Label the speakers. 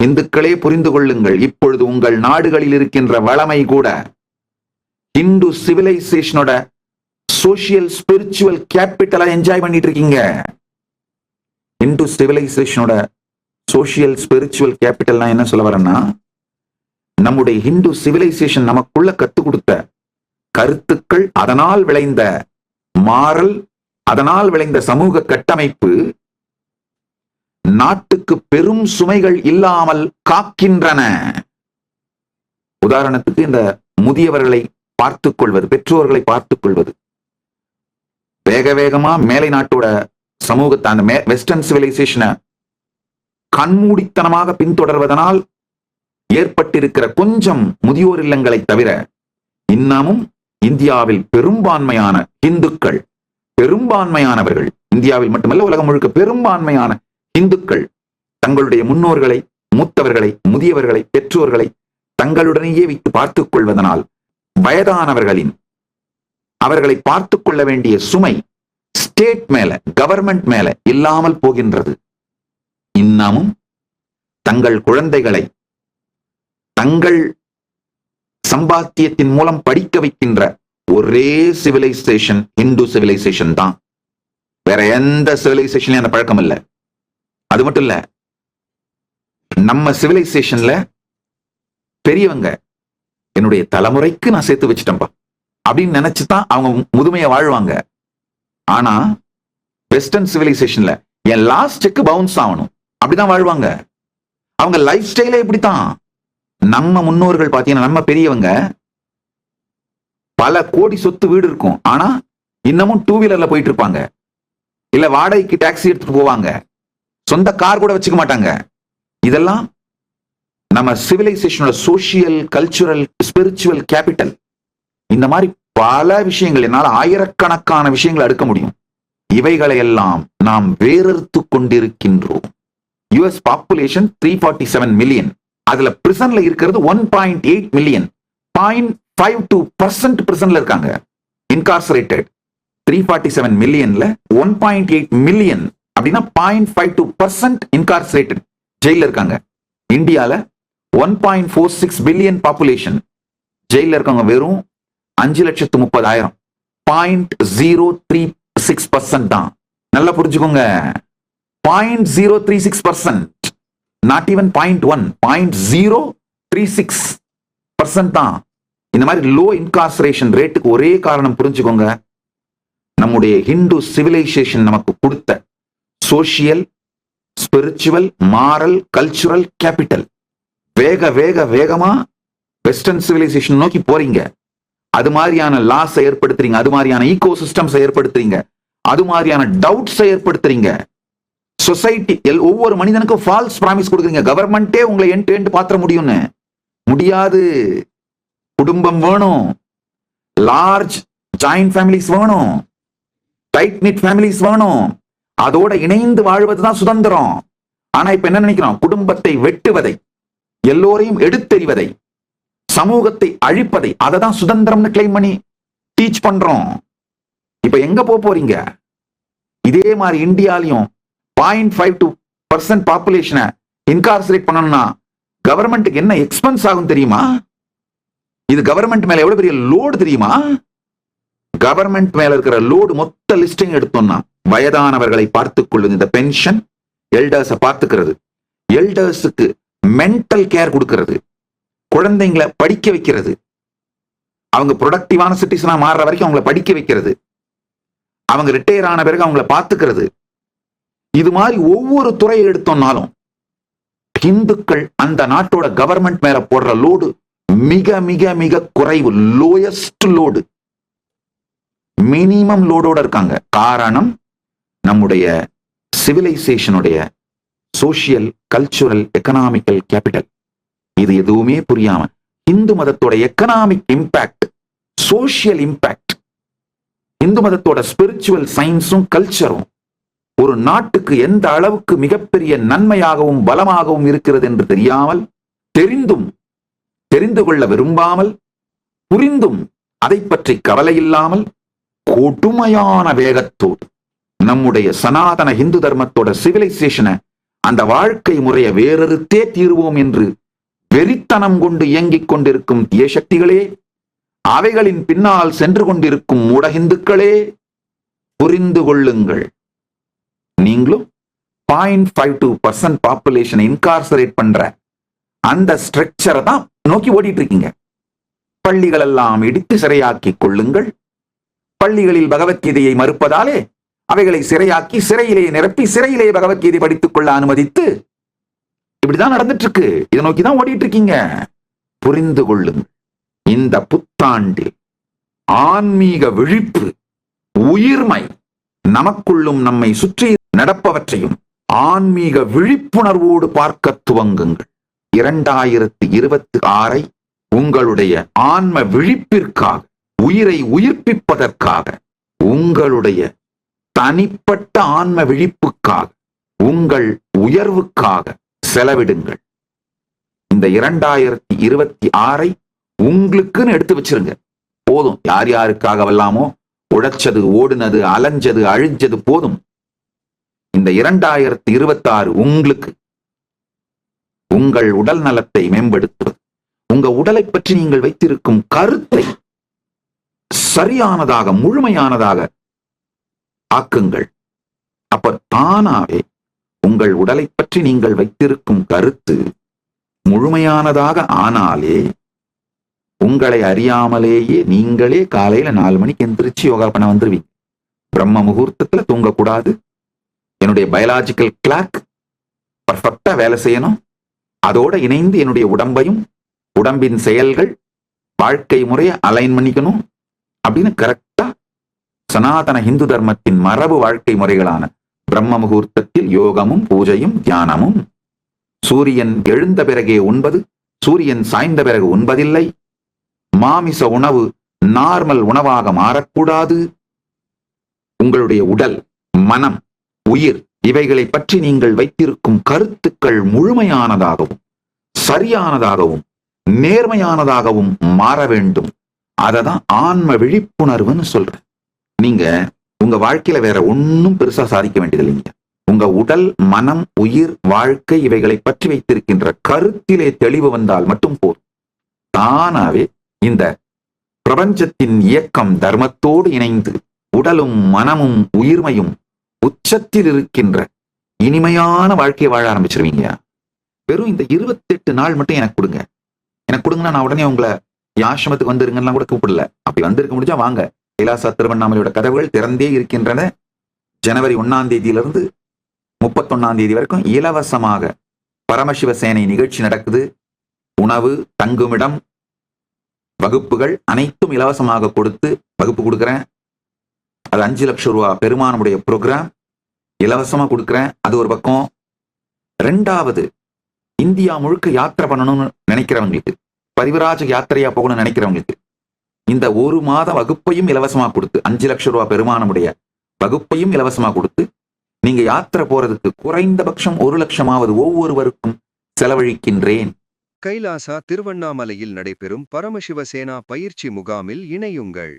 Speaker 1: இந்துக்களே புரிந்து கொள்ளுங்கள், இப்பொழுது உங்கள் நாடுகளில் இருக்கின்ற வளமை கூட இந்து சிவிலைசேஷனோட சோசியல் ஸ்பிரிச்சுவல் கேபிட்டலா என்ஜாய் பண்ணிட்டு இருக்கீங்க. இந்து சிவிலைசேஷனோட சோசியல் ஸ்பிரிச்சுவல் கேபிட்டல்னா என்ன சொல்ல வரேன்னா, நம்முடைய ஹிந்து சிவிலைசேஷன் நமக்குள்ள கத்து கொடுத்த கருத்துக்கள், அதனால் விளைந்த மாறல், அதனால் விளைந்த சமூக கட்டமைப்பு நாட்டுக்கு பெரும் சுமைகள் இல்லாமல் காக்கின்றன. உதாரணத்துக்கு இந்த முதியவர்களை பார்த்துக் கொள்வது, பெற்றோர்களை பார்த்துக் கொள்வது, வேக வேகமா மேலை நாட்டோட சமூகத்தை, அந்த வெஸ்டர்ன் சிவிலைசேஷனை கண்மூடித்தனமாக பின்தொடர்வதனால் ஏற்பட்டிருக்கிற கொஞ்சம் முதியோர் இல்லங்களை தவிர இன்னமும் இந்தியாவில் பெரும்பான்மையான இந்துக்கள், பெரும்பான்மையானவர்கள், இந்தியாவில் மட்டுமல்ல உலகம் முழுக்க பெரும்பான்மையான இந்துக்கள் தங்களுடைய முன்னோர்களை, மூத்தவர்களை, முதியவர்களை, பெற்றோர்களை தங்களுடனேயே வைத்து பார்த்துக் கொள்வதனால் வயதானவர்களின் அவர்களை பார்த்துக் கொள்ள வேண்டிய சுமை ஸ்டேட் மேல, கவர்மெண்ட் மேல இல்லாமல் போகின்றது. இன்னமும் தங்கள் குழந்தைகளை தங்கள் சம்பாத்தியத்தின் மூலம் படிக்க வைக்கின்ற ஒரே சிவிலைசேஷன் இந்து சிவிலைசேஷன் தான். வேற எந்த சிவிலைசேஷன்லயும் அந்த பழக்கம் இல்லை. அது மட்டும் இல்ல, நம்ம சிவிலைசேஷன்ல பெரியவங்க என்னுடைய தலைமுறைக்கு நான் சேர்த்து வச்சுட்டேன்பா அப்படின்னு நினைச்சுதான் அவங்க முதுமையை வாழ்வாங்க. ஆனா வெஸ்டர்ன் சிவிலைசேஷன்ல என் லாஸ்ட் செக் பவுன்ஸ் ஆகணும் அப்படிதான் வாழ்வாங்க. அவங்க லைஃப் ஸ்டைலே இப்படித்தான். நம்ம முன்னோர்கள் பாத்தீங்கன்னா, நம்ம பெரியவங்க பல கோடி சொத்து வீடு இருக்கும், ஆனா இன்னமும் டூ வீலர்ல போயிட்டு இருப்பாங்க, இல்ல வாடகைக்கு டாக்ஸி எடுத்துட்டு போவாங்க, சொந்த கார் கூட வச்சுக்க மாட்டாங்க. இதெல்லாம் நம்ம சிவிலைசேஷனோட சோசியல், கல்ச்சுரல், ஸ்பிரிச்சுவல் கேபிட்டல். இந்த மாதிரி பல விஷயங்கள், என்னால் ஆயிரக்கணக்கான விஷயங்களை அடுக்க முடியும். இவைகளை எல்லாம் நாம் வேறறுத்து கொண்டிருக்கின்றோம். யுஎஸ் பாப்புலேஷன் 347 மில்லியன், அதுல பிரிசன்ல இருக்கிறது 1.8 மில்லியன். 0.52% பிரிசன்ல இருக்காங்க, இன்கார்சரேட்டட். 347 மில்லியன்ல 1.8 மில்லியன் அப்படின்னா 0.52% இன்கார்சரேட்டட், ஜெயில இருக்காங்க. இந்தியால 1.46 பில்லியன் பாப்புலேஷன், ஜெயில இருக்காங்க வெறும் 5,30,000. 0.036% தான். நல்லா புரிஞ்சுக்கோங்க, 0.036%, நாட் ஈவன் 0.1, 0.036% தான். இந்த மாதிரி லோ இன்கார்சரேஷன் ரேட்டுக்கு ஒரே காரணம் புரிஞ்சுக்கோங்க, நம்முடைய ஹிந்து சிவிலைசேஷன் நமக்கு கொடுத்த social, spiritual, moral, cultural capital. வேக வேக வேகமா வெஸ்டர்ன் சிவிலைசேஷன் நோக்கி போறீங்க. அது மாதிரியான லாஸ் ஏற்படுத்துறீங்க, அது மாதிரியான ஈகோ சிஸ்டம்ஸ் ஏற்படுத்துறீங்க, அது மாதிரியான டவுட்ஸ் ஏற்படுத்துறீங்க. சொசைட்டி, ஒவ்வொரு மனிதனுக்கும் ஃபால்ஸ் பிராமிஸ் கொடுக்குறீங்க. கவர்மெண்டே உங்களை எண்ட் பாத்திர முடியும்னு முடியாது. குடும்பம் வேணும், லார்ஜ் ஜாயிண்ட் ஃபேமிலிஸ் வேணும், டைட் நிட் ஃபேமிலிஸ் வேணும், அதோட இணைந்து வாழ்வதுதான் சுதந்திரம். ஆனா இப்ப என்ன நினைக்கிறோம், குடும்பத்தை வெட்டுவதை, எல்லோரையும் எடுத்தெறிவதை, சமூகத்தை அழிப்பதை, அதை தான் சுதந்திரம்னு கிளைம் பண்ணி டீச் பண்றோம். இப்ப எங்க போறீங்க? இதே மாதிரி இந்தியாலையும் 0.52% பாப்புலேஷனை இன்கார்சரேட் பண்ணணும்னா கவர்மெண்ட்டுக்கு என்ன எக்ஸ்பென்ஸ் ஆகும் தெரியுமா? இது கவர்மெண்ட் மேல எவ்வளவு பெரிய லோடு தெரியுமா? கவர்மெண்ட் மேல இருக்கிற லோடு மொத்த லிஸ்டிங் எடுத்தோம்னா, வயதானவர்களை பார்த்துக் கொள்வது, இந்த பென்ஷன், எல்டர்ஸை பார்த்துக்கிறது, எல்டர்ஸுக்கு மென்டல் கேர் கொடுக்கிறது, குழந்தைங்களை படிக்க வைக்கிறது, அவங்க ப்ரொடக்டிவான சிட்டிசனா மாறுற வரைக்கும் அவங்களை படிக்க வைக்கிறது, அவங்க ரிட்டையர் ஆன பிறகு அவங்களை பார்த்துக்கிறது. இது மாதிரி ஒவ்வொரு துறையை எடுத்தோம்னாலும் இந்துக்கள் அந்த நாட்டோட கவர்மெண்ட் மேல போடுற லோடு மிக மிக மிக குறைவு. லோயஸ்ட் லோடு, மினிமம் லோடோட இருக்காங்க. காரணம், நம்முடைய சிவிலைசேஷனுடைய சோசியல், கல்ச்சுரல், எக்கனாமிக்கல் கேபிட்டல். இது எதுவுமே புரியாம இந்து மதத்தோட economic impact, social impact, Hindu மதத்தோட ஸ்பிரிச்சுவல் சயின்ஸும் கல்ச்சரும் ஒரு நாட்டுக்கு எந்த அளவுக்கு மிகப்பெரிய நன்மையாகவும் பலமாகவும் இருக்கிறது என்று தெரியாமல், தெரிந்து கொள்ள விரும்பாமல், புரிந்தும் அதை பற்றி கவலை இல்லாமல், கொடுமையான வேகத்தோடு நம்முடைய சனாதன இந்து தர்மத்தோட சிவிலைசேஷனை அந்த வாழ்க்கை முறையை வேறறுத்தே தீர்வோம் என்று வெறித்தனம் கொண்டு இயங்கிக் கொண்டிருக்கும் தீய சக்திகளே, அவைகளின் பின்னால் சென்று கொண்டிருக்கும் மூடஹிந்துக்களே, புரிந்து கொள்ளுங்கள். நீங்களும் 0.52% பாப்புலேஷனை இன்கார்சரேட் பண்ற அந்த ஸ்ட்ரக்சரை தான் நோக்கி ஓடிட்டு இருக்கீங்க. பள்ளிகள் எல்லாம் இடித்து சிறையாக்கிக் கொள்ளுங்கள். பள்ளிகளில் பகவத்கீதையை மறுப்பதாலே அவைகளை சிறையாக்கி சிறையிலே நிரப்பி சிறையிலே பகவத்கீதை படித்துக் கொள்ள அனுமதித்து இப்படிதான் நடந்துட்டு இருக்கு. இதை நோக்கிதான் ஓடிட்டு இருக்கீங்க. புரிந்து கொள்ளுங்கள். இந்த புத்தாண்டில் ஆன்மீக விழிப்பு, உயிர்மை, நமக்குள்ளும் நம்மை சுற்றி நடப்பவற்றையும் ஆன்மீக விழிப்புணர்வோடு பார்க்க துவங்குங்கள். 2026 உங்களுடைய ஆன்ம விழிப்பிற்காக, உயிரை உயிர்ப்பிப்பதற்காக, உங்களுடைய தனிப்பட்ட ஆன்ம விழிப்புக்காக, உங்கள் உயர்வுக்காக செலவிடுங்கள். இந்த 2026 உங்களுக்குன்னு எடுத்து வச்சிருங்க. போதும். யார் யாருக்காகவெல்லாமோ உழைச்சது, ஓடுனது, அலைஞ்சது, அழிஞ்சது போதும். இந்த 2026 உங்களுக்கு உங்கள் உடல் நலத்தை மேம்படுத்துவது, உங்க உடலை பற்றி நீங்கள் வைத்திருக்கும் கருத்தை சரியானதாக, முழுமையானதாக ஆக்குங்கள். அப்ப தானாவே உங்கள் உடலை பற்றி நீங்கள் வைத்திருக்கும் கருத்து முழுமையானதாக ஆனாலே உங்களை அறியாமலேயே நீங்களே காலையில 4 மணிக்கு எந்திரிச்சு யோகா பண்ண வந்துருவீங்க. பிரம்ம முகூர்த்தத்துல தூங்கக்கூடாது. என்னுடைய பயாலாஜிக்கல் கிளாக் பர்ஃபெக்டா வேலை செய்யணும். அதோட இணைந்து என்னுடைய உடம்பையும், உடம்பின் செயல்கள், வாழ்க்கை முறையை அலைன் பண்ணிக்கணும் அப்படின்னு கரெக்டா சனாதன இந்து தர்மத்தின் மரபு வாழ்க்கை முறைகளான பிரம்ம முகூர்த்தத்தில் யோகமும் பூஜையும் தியானமும், சூரியன் எழுந்த பிறகே உண்பது, சூரியன் சாய்ந்த பிறகு உண்பதில்லை, மாமிச உணவு நார்மல் உணவாக மாறக்கூடாது, உங்களுடைய உடல், மனம், உயிர் இவைகளை பற்றி நீங்கள் வைத்திருக்கும் கருத்துக்கள் முழுமையானதாகவும் சரியானதாகவும் நேர்மையானதாகவும் மாற வேண்டும். அததான் ஆன்ம விழிப்புணர்வுன்னு சொல்றேன். நீங்க உங்க வாழ்க்கையில வேற ஒன்னும் பெருசா சாதிக்க வேண்டியது இல்லைங்க. உங்க உடல், மனம், உயிர், வாழ்க்கை இவைகளை பற்றி வைத்திருக்கின்ற கருத்திலே தெளிவு வந்தால் மட்டும் போதும். தானாவே இந்த பிரபஞ்சத்தின் இயக்கம் தர்மத்தோடு இணைந்து உடலும் மனமும் உயிர்மையும் உச்சத்தில் இருக்கின்ற இனிமையான வாழ்க்கையை வாழ ஆரம்பிச்சிருவீங்க. வெறும் இந்த 28 நாள் மட்டும் எனக்கு கொடுங்க. எனக்கு கொடுங்கன்னா நான் உடனே உங்களை ஆசிரமத்துக்கு வந்துருங்கன்னா கூட கூப்பிடல. அப்படி வந்திருக்க முடிஞ்சா வாங்க. கைலாசா திருவண்ணாமலையோட கதவுகள் திறந்தே இருக்கின்றன. ஜனவரி 1ஆம் தேதியிலிருந்து 31ஆம் தேதி வரைக்கும் இலவசமாக பரமசிவ சேனை நிகழ்ச்சி நடக்குது. உணவு, தங்குமிடம், வகுப்புகள் அனைத்தும் இலவசமாக கொடுத்து வகுப்பு கொடுக்குறேன். அது 5 லட்சம் ரூபாய் பெருமானுடைய ப்ரோக்ராம் இலவசமா கொடுக்குறேன். அது ஒரு பக்கம். 2வது, இந்தியா முழுக்க யாத்திரை பண்ணணும்னு நினைக்கிறவங்களுக்கு, பரிவராஜ யாத்திரையா போகணும்னு நினைக்கிறவங்களுக்கு இந்த 1 மாத வகுப்பையும் இலவசமா கொடுத்து, 5 லட்சம் ரூபாய் பெருமானுடைய வகுப்பையும் இலவசமா கொடுத்து, நீங்க யாத்திரை போறதுக்கு குறைந்தபட்சம் 1 லட்சமாவது ஒவ்வொருவருக்கும் செலவழிக்கின்றேன்.
Speaker 2: கைலாசா திருவண்ணாமலையில் நடைபெறும் பரமசிவ சேனா பயிற்சி முகாமில் இணையுங்கள்.